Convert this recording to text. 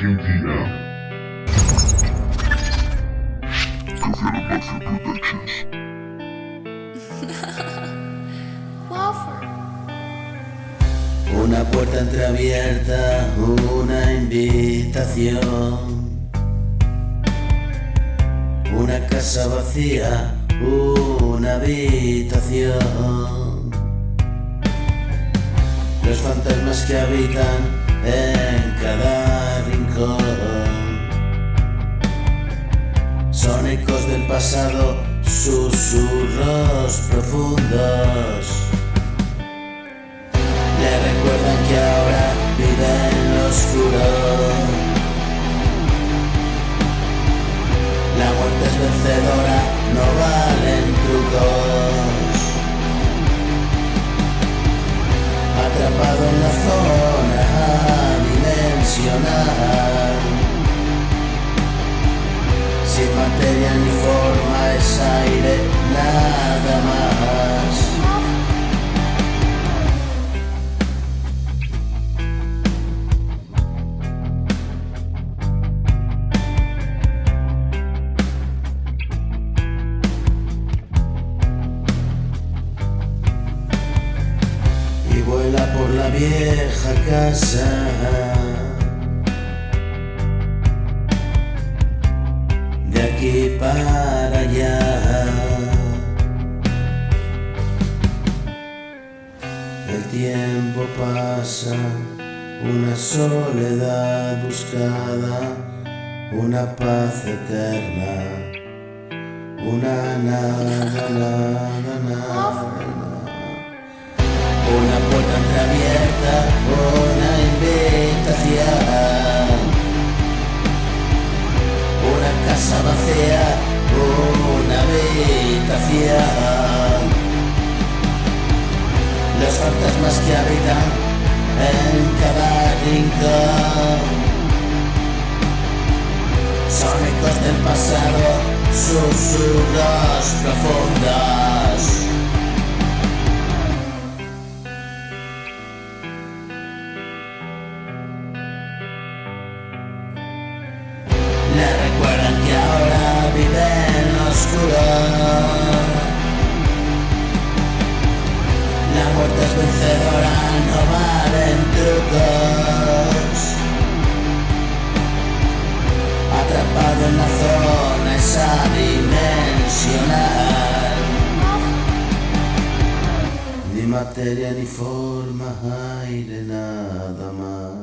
Argentina. Confía Mafia Productions. Una puerta entreabierta, una invitación. Una casa vacía, una habitación. Los fantasmas que habitan en cada rincón son ecos del pasado, susurros profundos. Le recuerdan que ahora vive en lo oscuro. La muerte es vencedora, no valen trucos. Atrapado en la zona dimensional, sin materia ni forma, es aire, nada más. Y vuela por la vieja casa, de aquí para allá. El tiempo pasa, una soledad buscada, una paz eterna, una nada. Una puerta entreabierta, una invitación. Una casa vacía, una habitación. Los fantasmas que habitan en cada rincón son ecos del pasado, susurros profundos. Le recuerdan que ahora vive en lo oscuro. La muerte es vencedora, no valen trucos. Atrapado en la zona esa dimensional, ni materia ni forma, aire, nada más.